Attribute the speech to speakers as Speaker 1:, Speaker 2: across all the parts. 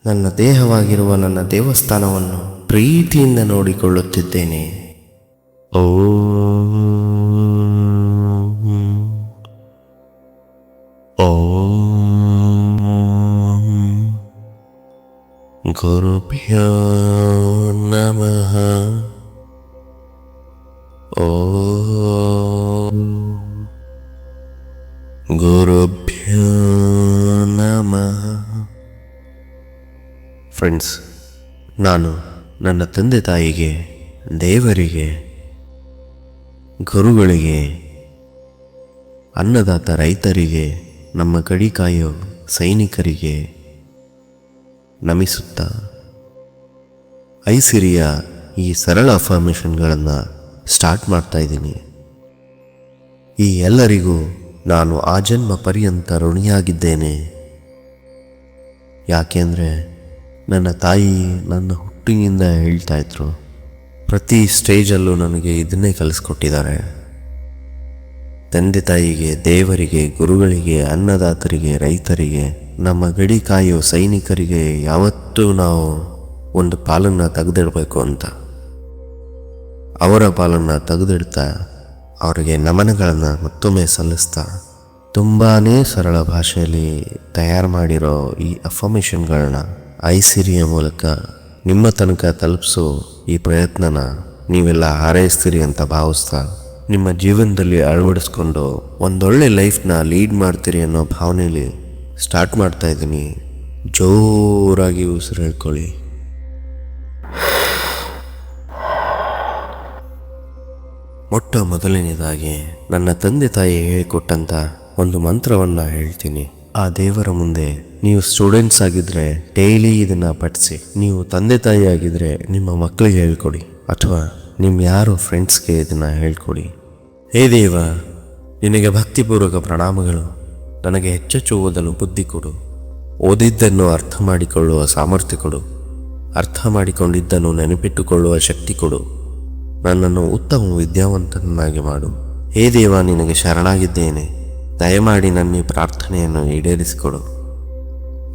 Speaker 1: ನನ್ನ ದೇಹವಾಗಿರುವ ನನ್ನ ದೇವಸ್ಥಾನವನ್ನು ಪ್ರೀತಿಯಿಂದ ನೋಡಿಕೊಳ್ಳುತ್ತಿದ್ದೇನೆ. ಓಂ ಓಂ ಗುರುಭ್ಯೋ ನಮಃ. ಓಂ ಗುರುಭ್ಯೋ ನಮಃ. ಫ್ರೆಂಡ್ಸ್, ನಾನು ನನ್ನ ತಂದೆ ತಾಯಿಗೆ, ದೇವರಿಗೆ, ಗುರುಗಳಿಗೆ, ಅನ್ನದಾತ ರೈತರಿಗೆ, ನಮ್ಮ ಗಡಿ ಕಾಯೋ ಸೈನಿಕರಿಗೆ ನಮಿಸುತ್ತಾ ಐಸಿರಿಯ ಈ ಸರಳ ಅಫರ್ಮೇಷನ್ಗಳನ್ನು ಸ್ಟಾರ್ಟ್ ಮಾಡ್ತಾ ಇದ್ದೀನಿ. ಈ ಎಲ್ಲರಿಗೂ ನಾನು ಆಜನ್ಮ ಪರ್ಯಂತ ಋಣಿಯಾಗಿದ್ದೇನೆ. ಯಾಕೆಂದರೆ ನನ್ನ ತಾಯಿ ನನ್ನ ಹುಟ್ಟಿನಿಂದ ಹೇಳ್ತಾ ಇದ್ರು, ಪ್ರತಿ ಸ್ಟೇಜಲ್ಲೂ ನನಗೆ ಇದನ್ನೇ ಕಲಿಸ್ಕೊಟ್ಟಿದ್ದಾರೆ. ತಂದೆ ತಾಯಿಗೆ, ದೇವರಿಗೆ, ಗುರುಗಳಿಗೆ, ಅನ್ನದಾತರಿಗೆ, ರೈತರಿಗೆ, ನಮ್ಮ ಗಡಿ ಕಾಯೋ ಸೈನಿಕರಿಗೆ ಯಾವತ್ತೂ ನಾವು ಒಂದು ಪಾಲನ್ನು ತೆಗೆದಿಡಬೇಕು ಅಂತ. ಅವರ ಪಾಲನ್ನು ತೆಗೆದಿಡ್ತಾ ಅವರಿಗೆ ನಮನಗಳನ್ನು ಮತ್ತೊಮ್ಮೆ ಸಲ್ಲಿಸ್ತಾ ತುಂಬಾ ಸರಳ ಭಾಷೆಯಲ್ಲಿ ತಯಾರು ಮಾಡಿರೋ ಈ ಅಫರ್ಮೇಷನ್ಗಳನ್ನ ಐಸಿರಿಯ ಮೂಲಕ ನಿಮ್ಮ ತನಕ ತಲುಪಿಸೋ ಈ ಪ್ರಯತ್ನನ ನೀವೆಲ್ಲ ಹಾರೈಸ್ತೀರಿ ಅಂತ ಭಾವಿಸ್ತಾ, ನಿಮ್ಮ ಜೀವನದಲ್ಲಿ ಅಳವಡಿಸ್ಕೊಂಡು ಒಂದೊಳ್ಳೆ ಲೈಫ್ನ ಲೀಡ್ ಮಾಡ್ತೀರಿ ಅನ್ನೋ ಭಾವನೆಯಲ್ಲಿ ಸ್ಟಾರ್ಟ್ ಮಾಡ್ತಾ ಇದ್ದೀನಿ. ಜೋರಾಗಿ ಉಸಿರು ಹೇಳ್ಕೊಳ್ಳಿ. ಮೊಟ್ಟ ಮೊದಲನೇದಾಗಿ ನನ್ನ ತಂದೆ ತಾಯಿ ಹೇಳಿಕೊಟ್ಟಂಥ ಒಂದು ಮಂತ್ರವನ್ನು ಹೇಳ್ತೀನಿ. ಆ ದೇವರ ಮುಂದೆ ನೀವು ಸ್ಟೂಡೆಂಟ್ಸ್ ಆಗಿದ್ದರೆ ಡೈಲಿ ಇದನ್ನು ಪಠಿಸಿ. ನೀವು ತಂದೆ ತಾಯಿ ಆಗಿದ್ದರೆ ನಿಮ್ಮ ಮಕ್ಕಳಿಗೆ ಹೇಳ್ಕೊಡಿ, ಅಥವಾ ನಿಮ್ಮ ಯಾರು ಫ್ರೆಂಡ್ಸ್ಗೆ ಇದನ್ನು ಹೇಳ್ಕೊಡಿ. ಹೇ ದೇವ, ನಿನಗೆ ಭಕ್ತಿಪೂರ್ವಕ ಪ್ರಣಾಮಗಳು. ನನಗೆ ಹೆಚ್ಚೆಚ್ಚು ಓದಲು ಬುದ್ಧಿ ಕೊಡು. ಓದಿದ್ದನ್ನು ಅರ್ಥ ಮಾಡಿಕೊಳ್ಳುವ ಸಾಮರ್ಥ್ಯ ಕೊಡು. ಅರ್ಥ ಮಾಡಿಕೊಂಡಿದ್ದನ್ನು ನೆನಪಿಟ್ಟುಕೊಳ್ಳುವ ಶಕ್ತಿ ಕೊಡು. ನನ್ನನ್ನು ಉತ್ತಮ ವಿದ್ಯಾವಂತನನ್ನಾಗಿ ಮಾಡು. ಹೇ ದೇವ, ನಿನಗೆ ಶರಣಾಗಿದ್ದೇನೆ. ದಯಮಾಡಿ ನನ್ನ ಈ ಪ್ರಾರ್ಥನೆಯನ್ನು ಈಡೇರಿಸಿಕೊಡು.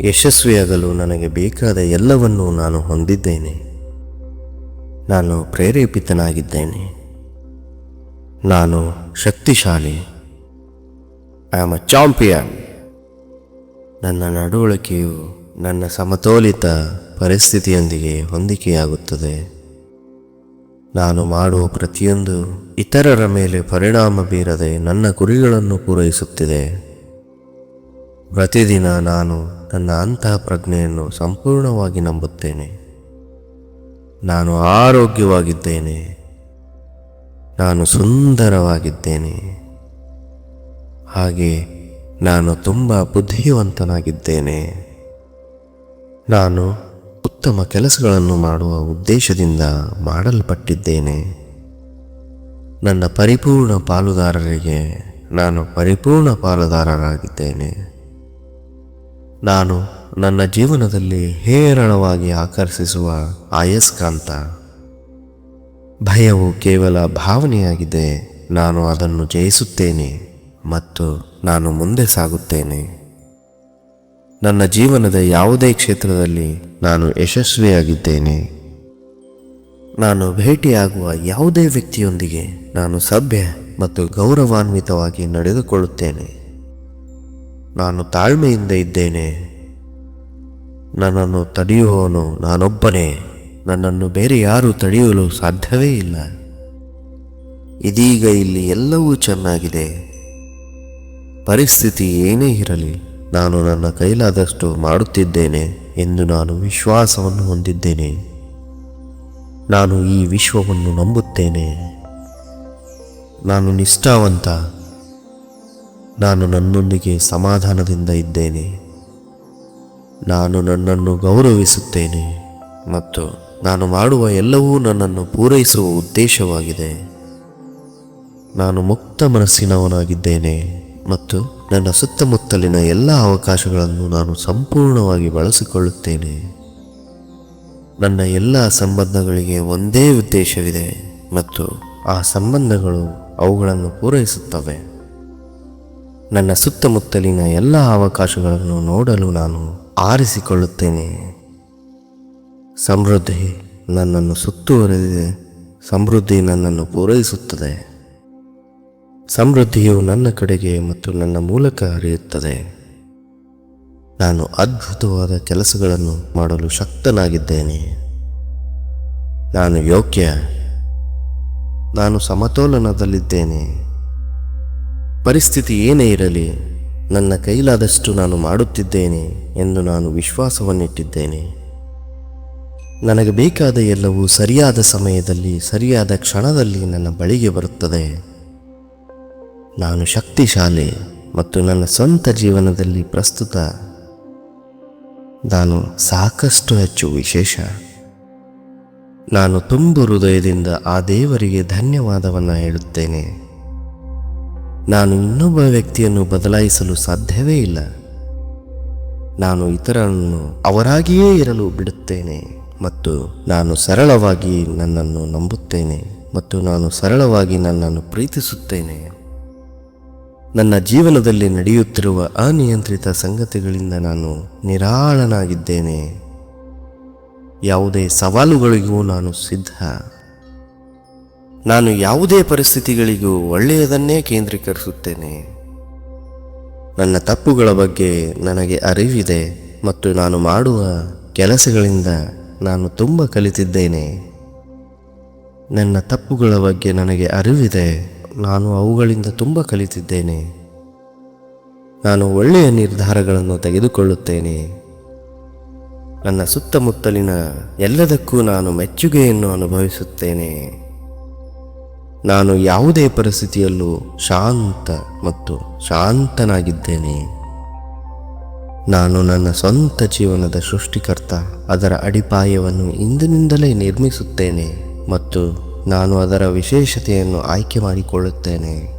Speaker 1: ಯಶಸ್ವಿಯಾಗಲು ನನಗೆ ಬೇಕಾದ ಎಲ್ಲವನ್ನೂ ನಾನು ಹೊಂದಿದ್ದೇನೆ. ನಾನು ಪ್ರೇರೇಪಿತನಾಗಿದ್ದೇನೆ. ನಾನು ಶಕ್ತಿಶಾಲಿ. I am a champion. ನನ್ನ ನಡವಳಿಕೆಯು ನನ್ನ ಸಮತೋಲಿತ ಪರಿಸ್ಥಿತಿಯೊಂದಿಗೆ ಹೊಂದಿಕೆಯಾಗುತ್ತದೆ. ನಾನು ಮಾಡುವ ಪ್ರತಿಯೊಂದು ಇತರರ ಮೇಲೆ ಪರಿಣಾಮ ಬೀರದೆ ನನ್ನ ಗುರಿಗಳನ್ನು ಪೂರೈಸುತ್ತಿದೆ. ಪ್ರತಿದಿನ ನಾನು ನನ್ನ ಅಂತಹ ಪ್ರಜ್ಞೆಯನ್ನು ಸಂಪೂರ್ಣವಾಗಿ ನಂಬುತ್ತೇನೆ. ನಾನು ಆರೋಗ್ಯವಾಗಿದ್ದೇನೆ. ನಾನು ಸುಂದರವಾಗಿದ್ದೇನೆ. ಹಾಗೆ ನಾನು ತುಂಬ ಬುದ್ಧಿವಂತನಾಗಿದ್ದೇನೆ. ನಾನು ಉತ್ತಮ ಕೆಲಸಗಳನ್ನು ಮಾಡುವ ಉದ್ದೇಶದಿಂದ ಮಾಡಲ್ಪಟ್ಟಿದ್ದೇನೆ. ನನ್ನ ಪರಿಪೂರ್ಣ ಪಾಲುದಾರರಿಗೆ ನಾನು ಪರಿಪೂರ್ಣ ಪಾಲುದಾರರಾಗಿದ್ದೇನೆ. ನಾನು ನನ್ನ ಜೀವನದಲ್ಲಿ ಹೇರಳವಾಗಿ ಆಕರ್ಷಿಸುವ ಅಯಸ್ಕಾಂತ. ಭಯವು ಕೇವಲ ಭಾವನೆಯಾಗಿದೆ. ನಾನು ಅದನ್ನು ಜಯಿಸುತ್ತೇನೆ ಮತ್ತು ನಾನು ಮುಂದೆ ಸಾಗುತ್ತೇನೆ. ನನ್ನ ಜೀವನದ ಯಾವುದೇ ಕ್ಷೇತ್ರದಲ್ಲಿ ನಾನು ಯಶಸ್ವಿಯಾಗಿದ್ದೇನೆ. ನಾನು ಭೇಟಿಯಾಗುವ ಯಾವುದೇ ವ್ಯಕ್ತಿಯೊಂದಿಗೆ ನಾನು ಸಭ್ಯ ಮತ್ತು ಗೌರವಾನ್ವಿತವಾಗಿ ನಡೆದುಕೊಳ್ಳುತ್ತೇನೆ. ನಾನು ತಾಳ್ಮೆಯಿಂದ ಇದ್ದೇನೆ. ನನ್ನನ್ನು ತಡೆಯುವವನು ನಾನೊಬ್ಬನೇ. ನನ್ನನ್ನು ಬೇರೆ ಯಾರೂ ತಡೆಯಲು ಸಾಧ್ಯವೇ ಇಲ್ಲ. ಇದೀಗ ಇಲ್ಲಿ ಎಲ್ಲವೂ ಚೆನ್ನಾಗಿದೆ. ಪರಿಸ್ಥಿತಿ ಏನೇ ಇರಲಿ, ನಾನು ನನ್ನ ಕೈಲಾದಷ್ಟು ಮಾಡುತ್ತಿದ್ದೇನೆ ಎಂದು ನಾನು ವಿಶ್ವಾಸವನ್ನು ಹೊಂದಿದ್ದೇನೆ. ನಾನು ಈ ವಿಶ್ವವನ್ನು ನಂಬುತ್ತೇನೆ. ನಾನು ನಿಷ್ಠಾವಂತ. ನಾನು ನನ್ನೊಂದಿಗೆ ಸಮಾಧಾನದಿಂದ ಇದ್ದೇನೆ. ನಾನು ನನ್ನನ್ನು ಗೌರವಿಸುತ್ತೇನೆ ಮತ್ತು ನಾನು ಮಾಡುವ ಎಲ್ಲವೂ ನನ್ನನ್ನು ಪೂರೈಸುವ ಉದ್ದೇಶವಾಗಿದೆ. ನಾನು ಮುಕ್ತ ಮನಸ್ಸಿನವನಾಗಿದ್ದೇನೆ ಮತ್ತು ನನ್ನ ಸುತ್ತಮುತ್ತಲಿನ ಎಲ್ಲ ಅವಕಾಶಗಳನ್ನು ನಾನು ಸಂಪೂರ್ಣವಾಗಿ ಬಳಸಿಕೊಳ್ಳುತ್ತೇನೆ. ನನ್ನ ಎಲ್ಲ ಸಂಬಂಧಗಳಿಗೆ ಒಂದೇ ಉದ್ದೇಶವಿದೆ ಮತ್ತು ಆ ಸಂಬಂಧಗಳು ಅವುಗಳನ್ನು ಪೂರೈಸುತ್ತವೆ. ನನ್ನ ಸುತ್ತಮುತ್ತಲಿನ ಎಲ್ಲ ಅವಕಾಶಗಳನ್ನು ನೋಡಲು ನಾನು ಆರಿಸಿಕೊಳ್ಳುತ್ತೇನೆ ಸಮೃದ್ಧಿ ನನ್ನನ್ನು ಸುತ್ತುವರೆದಿದೆ. ಸಮೃದ್ಧಿ ನನ್ನನ್ನು ಪೂರೈಸುತ್ತದೆ. ಸಮೃದ್ಧಿಯು ನನ್ನ ಕಡೆಗೆ ಮತ್ತು ನನ್ನ ಮೂಲಕ ಹರಿಯುತ್ತದೆ. ನಾನು ಅದ್ಭುತವಾದ ಕೆಲಸಗಳನ್ನು ಮಾಡಲು ಶಕ್ತನಾಗಿದ್ದೇನೆ. ನಾನು ಯೋಗ್ಯ. ನಾನು ಸಮತೋಲನದಲ್ಲಿದ್ದೇನೆ. ಪರಿಸ್ಥಿತಿ ಏನೇ ಇರಲಿ, ನನ್ನ ಕೈಲಾದಷ್ಟು ನಾನು ಮಾಡುತ್ತಿದ್ದೇನೆ ಎಂದು ನಾನು ವಿಶ್ವಾಸವನ್ನಿಟ್ಟಿದ್ದೇನೆ. ನನಗೆ ಬೇಕಾದ ಎಲ್ಲವೂ ಸರಿಯಾದ ಸಮಯದಲ್ಲಿ, ಸರಿಯಾದ ಕ್ಷಣದಲ್ಲಿ ನನ್ನ ಬಳಿಗೆ ಬರುತ್ತದೆ. ನಾನು ಶಕ್ತಿಶಾಲಿ ಮತ್ತು ನನ್ನ ಸ್ವಂತ ಜೀವನದಲ್ಲಿ ಪ್ರಸ್ತುತ ನಾನು ಸಾಕಷ್ಟು ಹೆಚ್ಚು ವಿಶೇಷ. ನಾನು ತುಂಬು ಹೃದಯದಿಂದ ಆ ದೇವರಿಗೆ ಧನ್ಯವಾದವನ್ನು ಹೇಳುತ್ತೇನೆ. ನಾನು ಇನ್ನೊಬ್ಬ ವ್ಯಕ್ತಿಯನ್ನು ಬದಲಾಯಿಸಲು ಸಾಧ್ಯವೇ ಇಲ್ಲ. ನಾನು ಇತರರನ್ನು ಅವರಾಗಿಯೇ ಇರಲು ಬಿಡುತ್ತೇನೆ ಮತ್ತು ನಾನು ಸರಳವಾಗಿ ನನ್ನನ್ನು ನಂಬುತ್ತೇನೆ ಮತ್ತು ನಾನು ಸರಳವಾಗಿ ನನ್ನನ್ನು ಪ್ರೀತಿಸುತ್ತೇನೆ. ನನ್ನ ಜೀವನದಲ್ಲಿ ನಡೆಯುತ್ತಿರುವ ಅನಿಯಂತ್ರಿತ ಸಂಗತಿಗಳಿಂದ ನಾನು ನಿರಾಳನಾಗಿದ್ದೇನೆ. ಯಾವುದೇ ಸವಾಲುಗಳಿಗೂ ನಾನು ಸಿದ್ಧ. ನಾನು ಯಾವುದೇ ಪರಿಸ್ಥಿತಿಗಳಿಗೂ ಒಳ್ಳೆಯದನ್ನೇ ಕೇಂದ್ರೀಕರಿಸುತ್ತೇನೆ. ನನ್ನ ತಪ್ಪುಗಳ ಬಗ್ಗೆ ನನಗೆ ಅರಿವಿದೆ ಮತ್ತು ನಾನು ಮಾಡುವ ಕೆಲಸಗಳಿಂದ ನಾನು ತುಂಬ ಕಲಿತಿದ್ದೇನೆ. ನನ್ನ ತಪ್ಪುಗಳ ಬಗ್ಗೆ ನನಗೆ ಅರಿವಿದೆ, ನಾನು ಅವುಗಳಿಂದ ತುಂಬ ಕಲಿತಿದ್ದೇನೆ. ನಾನು ಒಳ್ಳೆಯ ನಿರ್ಧಾರಗಳನ್ನು ತೆಗೆದುಕೊಳ್ಳುತ್ತೇನೆ. ನನ್ನ ಸುತ್ತಮುತ್ತಲಿನ ಎಲ್ಲದಕ್ಕೂ ನಾನು ಮೆಚ್ಚುಗೆಯನ್ನು ಅನುಭವಿಸುತ್ತೇನೆ. ನಾನು ಯಾವುದೇ ಪರಿಸ್ಥಿತಿಯಲ್ಲೂ ಶಾಂತ ಮತ್ತು ಶಾಂತನಾಗಿದ್ದೇನೆ. ನಾನು ನನ್ನ ಸ್ವಂತ ಜೀವನದ ಸೃಷ್ಟಿಕರ್ತ. ಅದರ ಅಡಿಪಾಯವನ್ನು ಇಂದಿನಿಂದಲೇ ನಿರ್ಮಿಸುತ್ತೇನೆ ಮತ್ತು ನಾನು ಅದರ ವಿಶೇಷತೆಯನ್ನು ಆಯ್ಕೆ ಮಾಡಿಕೊಳ್ಳುತ್ತೇನೆ.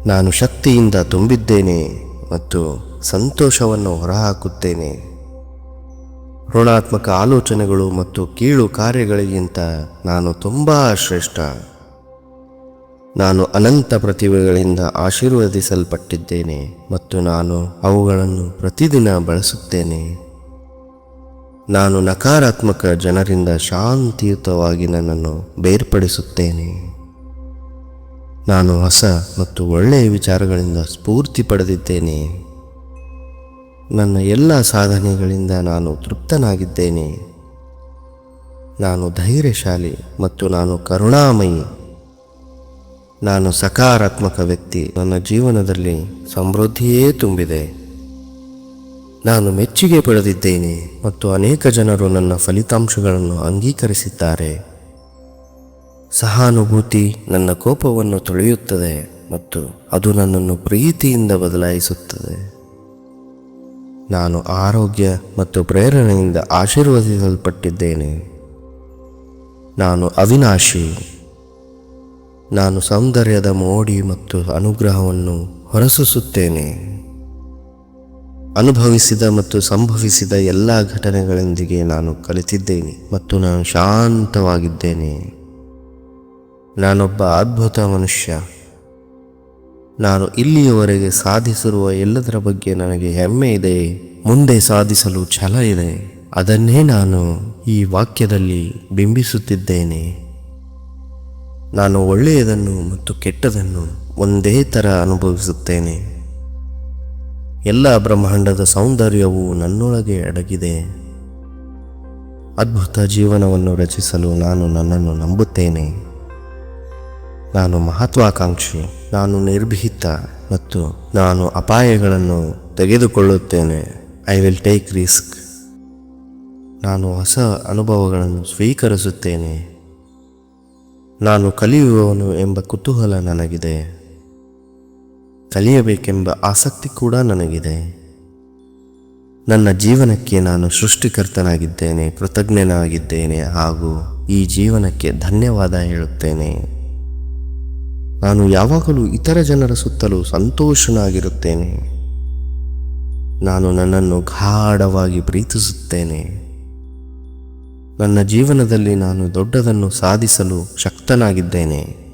Speaker 1: ನಾನು ಶಕ್ತಿಯಿಂದ ತುಂಬಿದ್ದೇನೆ ಮತ್ತು ಸಂತೋಷವನ್ನು ಹೊರಹಾಕುತ್ತೇನೆ. ಋಣಾತ್ಮಕ ಆಲೋಚನೆಗಳು ಮತ್ತು ಕೀಳು ಕಾರ್ಯಗಳಿಗಿಂತ ನಾನು ತುಂಬ ಶ್ರೇಷ್ಠ. ನಾನು ಅನಂತ ಪ್ರತಿಭೆಗಳಿಂದ ಆಶೀರ್ವದಿಸಲ್ಪಟ್ಟಿದ್ದೇನೆ ಮತ್ತು ನಾನು ಅವುಗಳನ್ನು ಪ್ರತಿದಿನ ಬಳಸುತ್ತೇನೆ. ನಾನು ನಕಾರಾತ್ಮಕ ಜನರಿಂದ ಶಾಂತಿಯುತವಾಗಿ ನನ್ನನ್ನು ಬೇರ್ಪಡಿಸುತ್ತೇನೆ. ನಾನು ಹೊಸ ಮತ್ತು ಒಳ್ಳೆಯ ವಿಚಾರಗಳಿಂದ ಸ್ಫೂರ್ತಿ ಪಡೆದಿದ್ದೇನೆ. ನನ್ನ ಎಲ್ಲ ಸಾಧನೆಗಳಿಂದ ನಾನು ತೃಪ್ತನಾಗಿದ್ದೇನೆ. ನಾನು ಧೈರ್ಯಶಾಲಿ ಮತ್ತು ನಾನು ಕರುಣಾಮಯಿ. ನಾನು ಸಕಾರಾತ್ಮಕ ವ್ಯಕ್ತಿ. ನನ್ನ ಜೀವನದಲ್ಲಿ ಸಮೃದ್ಧಿಯೇ ತುಂಬಿದೆ. ನಾನು ಮೆಚ್ಚುಗೆ ಪಡೆದಿದ್ದೇನೆ ಮತ್ತು ಅನೇಕ ಜನರು ನನ್ನ ಫಲಿತಾಂಶಗಳನ್ನು ಅಂಗೀಕರಿಸಿದ್ದಾರೆ. ಸಹಾನುಭೂತಿ ನನ್ನ ಕೋಪವನ್ನು ತೊಳೆಯುತ್ತದೆ ಮತ್ತು ಅದು ನನ್ನನ್ನು ಪ್ರೀತಿಯಿಂದ ಬದಲಾಯಿಸುತ್ತದೆ. ನಾನು ಆರೋಗ್ಯ ಮತ್ತು ಪ್ರೇರಣೆಯಿಂದ ಆಶೀರ್ವದಿಸಲ್ಪಟ್ಟಿದ್ದೇನೆ. ನಾನು ಅವಿನಾಶಿ. ನಾನು ಸೌಂದರ್ಯದ ಮೋಡಿ ಮತ್ತು ಅನುಗ್ರಹವನ್ನು ಹೊರಸೂಸುತ್ತೇನೆ. ಅನುಭವಿಸಿದ ಮತ್ತು ಸಂಭವಿಸಿದ ಎಲ್ಲ ಘಟನೆಗಳೊಂದಿಗೆ ನಾನು ಕಲಿತಿದ್ದೇನೆ ಮತ್ತು ನಾನು ಶಾಂತವಾಗಿದ್ದೇನೆ. ನಾನೊಬ್ಬ ಅದ್ಭುತ ಮನುಷ್ಯ. ನಾನು ಇಲ್ಲಿಯವರೆಗೆ ಸಾಧಿಸಿರುವ ಎಲ್ಲದರ ಬಗ್ಗೆ ನನಗೆ ಹೆಮ್ಮೆ ಇದೆ. ಮುಂದೆ ಸಾಧಿಸಲು ಛಲ ಇದೆ. ಅದನ್ನೇ ನಾನು ಈ ವಾಕ್ಯದಲ್ಲಿ ಬಿಂಬಿಸುತ್ತಿದ್ದೇನೆ. ನಾನು ಒಳ್ಳೆಯದನ್ನು ಮತ್ತು ಕೆಟ್ಟದನ್ನು ಒಂದೇ ಥರ ಅನುಭವಿಸುತ್ತೇನೆ. ಎಲ್ಲ ಬ್ರಹ್ಮಾಂಡದ ಸೌಂದರ್ಯವು ನನ್ನೊಳಗೆ ಅಡಗಿದೆ. ಅದ್ಭುತ ಜೀವನವನ್ನು ರಚಿಸಲು ನಾನು ನನ್ನನ್ನು ನಂಬುತ್ತೇನೆ. ನಾನು ಮಹತ್ವಾಕಾಂಕ್ಷಿ. ನಾನು ನಿರ್ಭೀತ ಮತ್ತು ನಾನು ಅಪಾಯಗಳನ್ನು ತೆಗೆದುಕೊಳ್ಳುತ್ತೇನೆ. I will take risk. ನಾನು ಹೊಸ ಅನುಭವಗಳನ್ನು ಸ್ವೀಕರಿಸುತ್ತೇನೆ. ನಾನು ಕಲಿಯುವವನು ಎಂಬ ಕುತೂಹಲ ನನಗಿದೆ. ಕಲಿಯಬೇಕೆಂಬ ಆಸಕ್ತಿ ಕೂಡ ನನಗಿದೆ. ನನ್ನ ಜೀವನಕ್ಕೆ ನಾನು ಸೃಷ್ಟಿಕರ್ತನಾಗಿದ್ದೇನೆ, ಕೃತಜ್ಞನಾಗಿದ್ದೇನೆ ಹಾಗೂ ಈ ಜೀವನಕ್ಕೆ ಧನ್ಯವಾದ ಹೇಳುತ್ತೇನೆ. ನಾನು ಯಾವಾಗಲೂ ಇತರ ಜನರ ಸುತ್ತಲೂ ಸಂತೋಷನಾಗಿರುತ್ತೇನೆ. ನಾನು ನನ್ನನ್ನು ಗಾಢವಾಗಿ ಪ್ರೀತಿಸುತ್ತೇನೆ. ನನ್ನ ಜೀವನದಲ್ಲಿ ನಾನು ದೊಡ್ಡದನ್ನು ಸಾಧಿಸಲು ಶಕ್ತನಾಗಿದ್ದೇನೆ.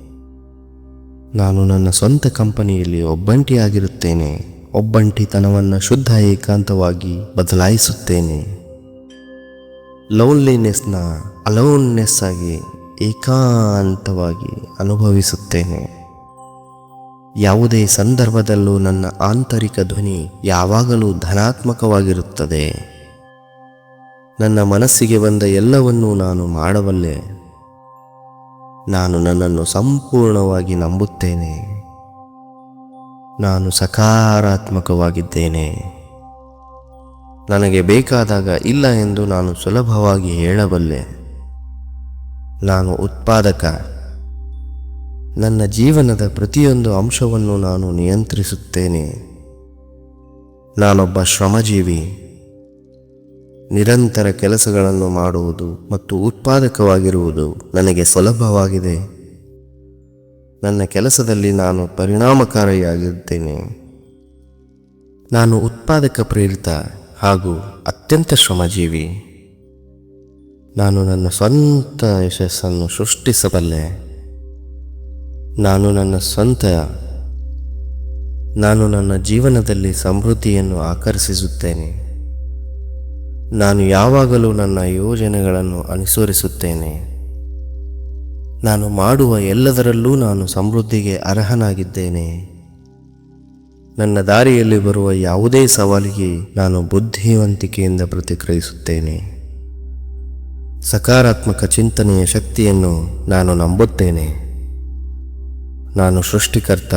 Speaker 1: ನಾನು ನನ್ನ ಸ್ವಂತ ಕಂಪನಿಯಲ್ಲಿ ಒಬ್ಬಂಟಿಯಾಗಿರುತ್ತೇನೆ. ಒಬ್ಬಂಟಿತನವನ್ನು ಶುದ್ಧ ಏಕಾಂತವಾಗಿ ಬದಲಾಯಿಸುತ್ತೇನೆ. ಲೋನ್ಲಿನೆಸ್ನ ಅಲೋನ್ನೆಸ್ ಆಗಿ ಏಕಾಂತವಾಗಿ ಅನುಭವಿಸುತ್ತೇನೆ. ಯಾವುದೇ ಸಂದರ್ಭದಲ್ಲೂ ನನ್ನ ಆಂತರಿಕ ಧ್ವನಿ ಯಾವಾಗಲೂ ಧನಾತ್ಮಕವಾಗಿರುತ್ತದೆ. ನನ್ನ ಮನಸ್ಸಿಗೆ ಬಂದ ಎಲ್ಲವನ್ನೂ ನಾನು ಮಾಡಬಲ್ಲೆ. ನಾನು ನನ್ನನ್ನು ಸಂಪೂರ್ಣವಾಗಿ ನಂಬುತ್ತೇನೆ. ನಾನು ಸಕಾರಾತ್ಮಕವಾಗಿದ್ದೇನೆ. ನನಗೆ ಬೇಕಾದಾಗ ಇಲ್ಲ ಎಂದು ನಾನು ಸುಲಭವಾಗಿ ಹೇಳಬಲ್ಲೆ. ನಾನು ಉತ್ಪಾದಕ. ನನ್ನ ಜೀವನದ ಪ್ರತಿಯೊಂದು ಅಂಶವನ್ನು ನಾನು ನಿಯಂತ್ರಿಸುತ್ತೇನೆ. ನಾನೊಬ್ಬ ಶ್ರಮಜೀವಿ. ನಿರಂತರ ಕೆಲಸಗಳನ್ನು ಮಾಡುವುದು ಮತ್ತು ಉತ್ಪಾದಕವಾಗಿರುವುದು ನನಗೆ ಸುಲಭವಾಗಿದೆ. ನನ್ನ ಕೆಲಸದಲ್ಲಿ ನಾನು ಪರಿಣಾಮಕಾರಿಯಾಗಿದ್ದೇನೆ. ನಾನು ಉತ್ಪಾದಕ ಪ್ರೇರಿತ ಹಾಗೂ ಅತ್ಯಂತ ಶ್ರಮಜೀವಿ. ನಾನು ನನ್ನ ಸ್ವಂತ ಯಶಸ್ಸನ್ನು ಸೃಷ್ಟಿಸಬಲ್ಲೆ. ನಾನು ನನ್ನ ಜೀವನದಲ್ಲಿ ಸಮೃದ್ಧಿಯನ್ನು ಆಕರ್ಷಿಸುತ್ತೇನೆ. ನಾನು ಯಾವಾಗಲೂ ನನ್ನ ಯೋಜನೆಗಳನ್ನು ಅನುಸರಿಸುತ್ತೇನೆ. ನಾನು ಮಾಡುವ ಎಲ್ಲದರಲ್ಲೂ ನಾನು ಸಮೃದ್ಧಿಗೆ ಅರ್ಹನಾಗಿದ್ದೇನೆ. ನನ್ನ ದಾರಿಯಲ್ಲಿ ಬರುವ ಯಾವುದೇ ಸವಾಲಿಗೆ ನಾನು ಬುದ್ಧಿವಂತಿಕೆಯಿಂದ ಪ್ರತಿಕ್ರಿಯಿಸುತ್ತೇನೆ. ಸಕಾರಾತ್ಮಕ ಚಿಂತನೆಯ ಶಕ್ತಿಯನ್ನು ನಾನು ನಂಬುತ್ತೇನೆ. ನಾನು ಸೃಷ್ಟಿಕರ್ತ.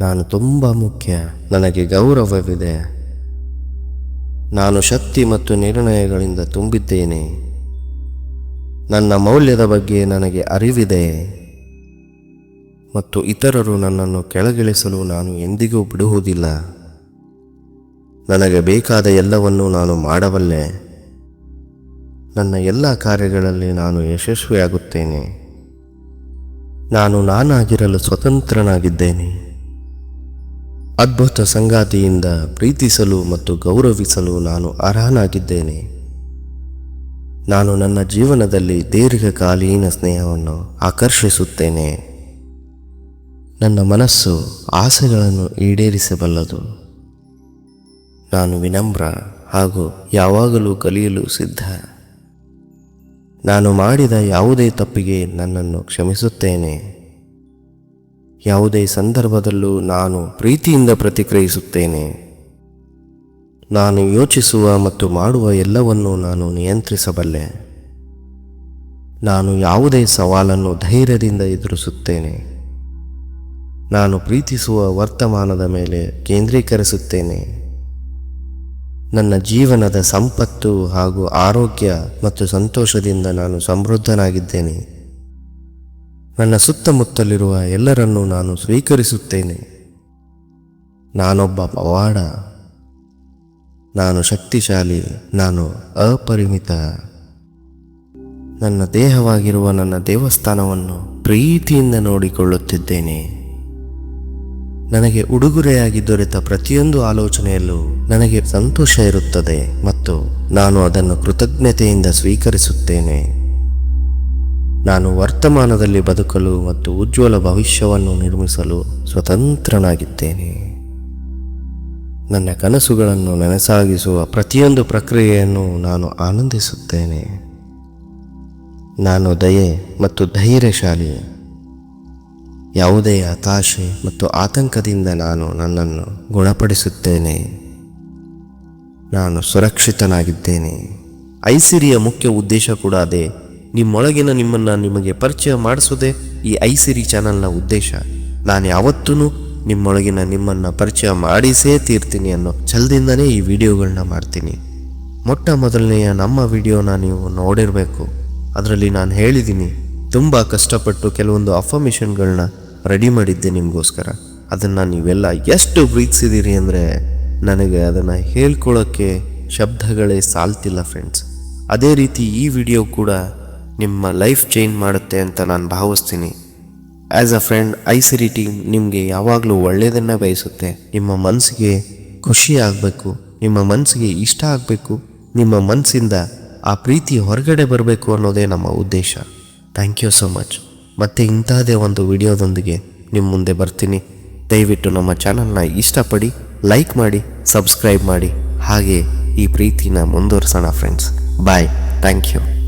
Speaker 1: ನಾನು ತುಂಬ ಮುಖ್ಯ. ನನಗೆ ಗೌರವವಿದೆ. ನಾನು ಶಕ್ತಿ ಮತ್ತು ನಿರ್ಣಯಗಳಿಂದ ತುಂಬಿದ್ದೇನೆ. ನನ್ನ ಮೌಲ್ಯದ ಬಗ್ಗೆ ನನಗೆ ಅರಿವಿದೆ ಮತ್ತು ಇತರರು ನನ್ನನ್ನು ಕೆಳಗಿಳಿಸಲು ನಾನು ಎಂದಿಗೂ ಬಿಡುವುದಿಲ್ಲ. ನನಗೆ ಬೇಕಾದ ಎಲ್ಲವನ್ನೂ ನಾನು ಮಾಡಬಲ್ಲೆ. ನನ್ನ ಎಲ್ಲ ಕಾರ್ಯಗಳಲ್ಲಿ ನಾನು ಯಶಸ್ವಿಯಾಗುತ್ತೇನೆ. ನಾನು ನಾನಾಗಿರಲು ಸ್ವತಂತ್ರನಾಗಿದ್ದೇನೆ. ಅದ್ಭುತ ಸಂಗಾತಿಯಿಂದ ಪ್ರೀತಿಸಲು ಮತ್ತು ಗೌರವಿಸಲು ನಾನು ಅರ್ಹನಾಗಿದ್ದೇನೆ. ನಾನು ನನ್ನ ಜೀವನದಲ್ಲಿ ದೀರ್ಘಕಾಲೀನ ಸ್ನೇಹವನ್ನು ಆಕರ್ಷಿಸುತ್ತೇನೆ. ನನ್ನ ಮನಸ್ಸು ಆಸೆಗಳನ್ನು ಈಡೇರಿಸಬಲ್ಲದು. ನಾನು ವಿನಮ್ರ ಹಾಗೂ ಯಾವಾಗಲೂ ಕಲಿಯಲು ಸಿದ್ಧ. ನಾನು ಮಾಡಿದ ಯಾವುದೇ ತಪ್ಪಿಗೆ ನನ್ನನ್ನು ಕ್ಷಮಿಸುತ್ತೇನೆ. ಯಾವುದೇ ಸಂದರ್ಭದಲ್ಲೂ ನಾನು ಪ್ರೀತಿಯಿಂದ ಪ್ರತಿಕ್ರಿಯಿಸುತ್ತೇನೆ. ನಾನು ಯೋಚಿಸುವ ಮತ್ತು ಮಾಡುವ ಎಲ್ಲವನ್ನೂ ನಾನು ನಿಯಂತ್ರಿಸಬಲ್ಲೆ. ನಾನು ಯಾವುದೇ ಸವಾಲನ್ನು ಧೈರ್ಯದಿಂದ ಎದುರಿಸುತ್ತೇನೆ. ನಾನು ಪ್ರೀತಿಸುವ ವರ್ತಮಾನದ ಮೇಲೆ ಕೇಂದ್ರೀಕರಿಸುತ್ತೇನೆ. ನನ್ನ ಜೀವನದ ಸಂಪತ್ತು ಹಾಗೂ ಆರೋಗ್ಯ ಮತ್ತು ಸಂತೋಷದಿಂದ ನಾನು ಸಮೃದ್ಧನಾಗಿದ್ದೇನೆ. ನನ್ನ ಸುತ್ತಮುತ್ತಲಿರುವ ಎಲ್ಲರನ್ನೂ ನಾನು ಸ್ವೀಕರಿಸುತ್ತೇನೆ. ನಾನೊಬ್ಬ ಪವಾಡ. ನಾನು ಶಕ್ತಿಶಾಲಿ. ನಾನು ಅಪರಿಮಿತ. ನನ್ನ ದೇಹವಾಗಿರುವ ನನ್ನ ದೇವಸ್ಥಾನವನ್ನು ಪ್ರೀತಿಯಿಂದ ನೋಡಿಕೊಳ್ಳುತ್ತಿದ್ದೇನೆ. ನನಗೆ ಉಡುಗೊರೆಯಾಗಿ ದೊರೆತ ಪ್ರತಿಯೊಂದು ಆಲೋಚನೆಯಲ್ಲೂ ನನಗೆ ಸಂತೋಷ ಇರುತ್ತದೆ ಮತ್ತು ನಾನು ಅದನ್ನು ಕೃತಜ್ಞತೆಯಿಂದ ಸ್ವೀಕರಿಸುತ್ತೇನೆ. ನಾನು ವರ್ತಮಾನದಲ್ಲಿ ಬದುಕಲು ಮತ್ತು ಉಜ್ವಲ ಭವಿಷ್ಯವನ್ನು ನಿರ್ಮಿಸಲು ಸ್ವತಂತ್ರನಾಗಿದ್ದೇನೆ. ನನ್ನ ಕನಸುಗಳನ್ನು ನನಸಾಗಿಸುವ ಪ್ರತಿಯೊಂದು ಪ್ರಕ್ರಿಯೆಯನ್ನು ನಾನು ಆನಂದಿಸುತ್ತೇನೆ. ನಾನು ದಯೆ ಮತ್ತು ಧೈರ್ಯಶಾಲಿ. ಯಾವುದೇ ಹತಾಶೆ ಮತ್ತು ಆತಂಕದಿಂದ ನಾನು ನನ್ನನ್ನು ಗುಣಪಡಿಸುತ್ತೇನೆ. ನಾನು ಸುರಕ್ಷಿತನಾಗಿದ್ದೇನೆ. ಐಸಿರಿಯ ಮುಖ್ಯ ಉದ್ದೇಶ ಕೂಡ ಅದೇ. ನಿಮ್ಮೊಳಗಿನ ನಿಮಗೆ ಪರಿಚಯ ಮಾಡಿಸೋದೇ ಈ ಐಸಿರಿ ಚಾನಲ್ನ ಉದ್ದೇಶ. ನಾನು ಯಾವತ್ತೂ ನಿಮ್ಮೊಳಗಿನ ನಿಮ್ಮನ್ನು ಪರಿಚಯ ಮಾಡಿಸೇ ತೀರ್ತೀನಿ ಅನ್ನೋ ಛಲದಿಂದನೇ ಈ ವಿಡಿಯೋಗಳನ್ನ ಮಾಡ್ತೀನಿ. ಮೊಟ್ಟ ಮೊದಲನೆಯ ನಮ್ಮ ವಿಡಿಯೋನ ನೀವು ನೋಡಿರಬೇಕು. ಅದರಲ್ಲಿ ನಾನು ಹೇಳಿದ್ದೀನಿ, ತುಂಬ ಕಷ್ಟಪಟ್ಟು ಕೆಲವೊಂದು ಅಫರ್ಮೇಷನ್ಗಳನ್ನ ರೆಡಿ ಮಾಡಿದ್ದೆ ನಿಮಗೋಸ್ಕರ. ಅದನ್ನು ನೀವೆಲ್ಲ ಎಷ್ಟು ಪ್ರೀತಿಸಿದ್ದೀರಿ ಅಂದರೆ ನನಗೆ ಅದನ್ನು ಹೇಳ್ಕೊಳ್ಳೋಕ್ಕೆ ಶಬ್ದಗಳೇ ಸಾಲ್ತಿಲ್ಲ ಫ್ರೆಂಡ್ಸ್. ಅದೇ ರೀತಿ ಈ ವಿಡಿಯೋ ಕೂಡ ನಿಮ್ಮ ಲೈಫ್ ಚೇಂಜ್ ಮಾಡುತ್ತೆ ಅಂತ ನಾನು ಭಾವಿಸ್ತೀನಿ. As a friend, Aisiri team ನಿಮಗೆ ಯಾವಾಗಲೂ ಒಳ್ಳೆಯದನ್ನು ಬಯಸುತ್ತೆ. ನಿಮ್ಮ ಮನಸ್ಸಿಗೆ ಖುಷಿ ಆಗಬೇಕು, ನಿಮ್ಮ ಮನಸ್ಸಿಗೆ ಇಷ್ಟ ಆಗಬೇಕು, ನಿಮ್ಮ ಮನಸ್ಸಿಂದ ಆ ಪ್ರೀತಿ ಹೊರಗಡೆ ಬರಬೇಕು ಅನ್ನೋದೇ ನಮ್ಮ ಉದ್ದೇಶ. Thank you so much. ಮತ್ತೆ ಇಂತಹದೇ ಒಂದು ವಿಡಿಯೋದೊಂದಿಗೆ ನಿಮ್ಮ ಮುಂದೆ ಬರ್ತೀನಿ. ದಯವಿಟ್ಟು ನಮ್ಮ ಚಾನಲ್ನ ಇಷ್ಟಪಡಿ, ಲೈಕ್ ಮಾಡಿ, ಸಬ್ಸ್ಕ್ರೈಬ್ ಮಾಡಿ, ಹಾಗೆ ಈ ಪ್ರೀತಿನ ಮುಂದುವರ್ಸೋಣ ಫ್ರೆಂಡ್ಸ್. ಬಾಯ್. Thank you.